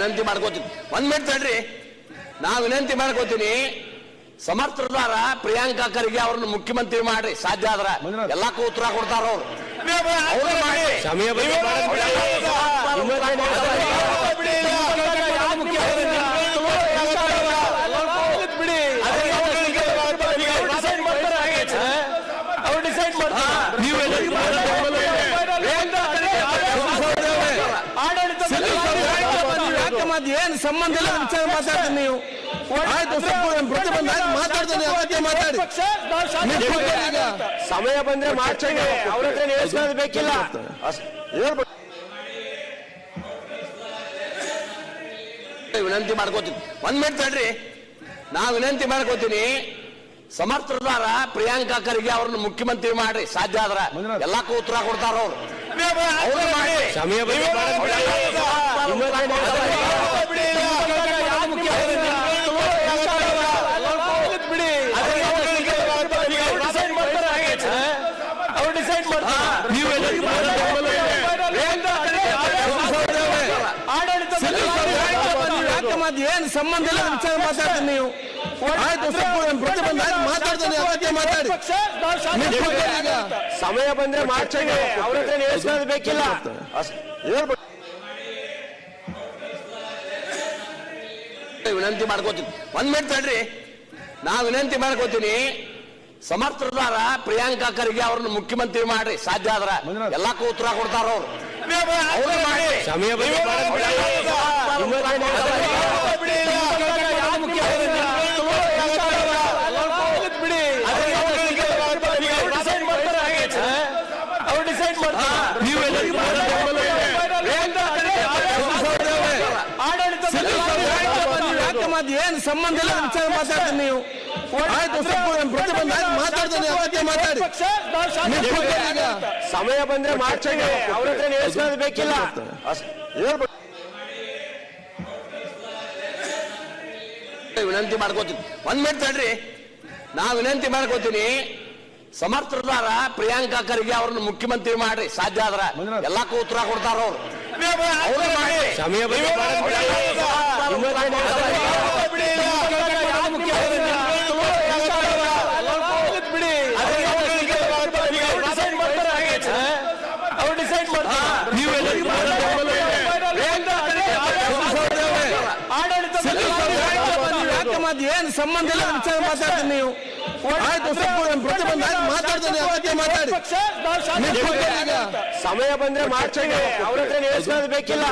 ವಿನಂತಿ ಮಾಡ್ಕೋತೀನಿ. 1 ಮಿನಿಟ್ ತಡ್ರಿ. ನಾ ವಿನಂತಿ ಮಾಡ್ಕೋತೀನಿ, ಸಮರ್ಥರಾರ ಪ್ರಿಯಾಂಕಾ ಖರ್ಗೆ ಅವ್ರನ್ನ ಮುಖ್ಯಮಂತ್ರಿ ಮಾಡ್ರಿ. ಸಾಧ್ಯ ಆದ್ರ ಎಲ್ಲಕ್ಕೂ ಉತ್ತರ ಕೊಡ್ತಾರ ಅವ್ರು. ಏನ್ ಸಂಬಂಧ ಇಲ್ಲ ವಿಚಾರ ಮಾತಾಡ್ತೀನಿ. ನೀವು ಆಯ್ತು, ಪ್ರತಿಬಂಧ ಮಾತಾಡ್ತೀನಿ, ಅಗತ್ಯ ಮಾತಾಡಿ. ಸಮಯ ಬಂದ್ರೆ ಮಾಡ್ಸಂಗೆ ಅವ್ರ ಹತ್ರ ಹೇಳ್ಸೋದು ಬೇಕಿಲ್ಲ. ವಿನಂತಿ ಮಾಡ್ಕೋತೀನಿ. 1 ಮಿನಿಟ್ ತಡ್ರಿ. ನಾ ವಿನಂತಿ ಮಾಡ್ಕೋತೀನಿ, ಸಮರ್ಥರಾರ ಪ್ರಿಯಾಂಕಾ ಖರ್ಗೆ ಅವ್ರನ್ನ ಮುಖ್ಯಮಂತ್ರಿ ಮಾಡ್ರಿ. ಸಾಧ್ಯ ಆದ್ರ ಎಲ್ಲಕ್ಕೂ ಉತ್ತರ ಕೊಡ್ತಾರ ಅವ್ರು. ಏನ್ ಸಂಬಂಧ ಇಲ್ಲ ವಿಚಾರ ಮಾತಾಡ್ತೀನಿ. ನೀವು ಆಯ್ತು, ಪ್ರತಿಬಂಧ ಮಾತಾಡ್ತೀನಿ, ಅಗತ್ಯ ಮಾತಾಡಿ. ಸಮಯ ಬಂದ್ರೆ ಮಾಡ್ಸಂಗೆ ಅವ್ರ ಹತ್ರ ಹೇಳ್ಸೋದು ಬೇಕಿಲ್ಲ. ವಿನಂತಿ ಮಾಡ್ಕೋತೀನಿ. 1 ಮಿನಿಟ್ ತಡ್ರಿ. ನಾ ವಿನಂತಿ ಮಾಡ್ಕೋತೀನಿ, ಸಮರ್ಥರಾರ ಪ್ರಿಯಾಂಕಾ ಖರ್ಗೆ ಅವ್ರನ್ನ ಮುಖ್ಯಮಂತ್ರಿ ಮಾಡ್ರಿ. ಸಾಧ್ಯ ಆದ್ರ ಎಲ್ಲಕ್ಕೂ ಉತ್ತರ ಕೊಡ್ತಾರ ಅವ್ರು. ಏನ್ ಸಂಬಂಧ ಇಲ್ಲ ವಿಚಾರ ಮಾತಾಡ್ತೀನಿ. ನೀವು ಆಯ್ತು, ಪ್ರತಿಬಂಧ ಮಾತಾಡ್ತೀನಿ, ಅಗತ್ಯ ಮಾತಾಡಿ. ಸಮಯ ಬಂದ್ರೆ ಮಾಡ್ಸಂಗೆ ಅವ್ರ ಹತ್ರ ಹೇಳ್ಸೋದು ಬೇಕಿಲ್ಲ. ವಿನಂತಿ ಮಾಡ್ಕೋತೀನಿ. 1 ಮಿನಿಟ್ ತಡ್ರಿ. ನಾ ವಿನಂತಿ ಮಾಡ್ಕೋತೀನಿ, ಸಮರ್ಥರಾರ ಪ್ರಿಯಾಂಕಾ ಖರ್ಗೆ ಅವ್ರನ್ನ ಮುಖ್ಯಮಂತ್ರಿ ಮಾಡ್ರಿ. ಸಾಧ್ಯ ಆದ್ರ ಎಲ್ಲಕ್ಕೂ ಉತ್ತರ ಕೊಡ್ತಾರ ಅವ್ರು. ಏನ್ ಸಂಬಂಧ ಇಲ್ಲ ವಿಚಾರ ಮಾತಾಡ್ತೀನಿ. ನೀವು ಆಯ್ತು, ಪ್ರತಿಬಂಧ ಮಾತಾಡ್ತೀನಿ, ಅಗತ್ಯ ಮಾತಾಡಿ. ಸಮಯ ಬಂದ್ರೆ ಮಾಡ್ಸಂಗೆ ಅವ್ರ ಹತ್ರ ಹೇಳ್ಸೋದು ಬೇಕಿಲ್ಲ.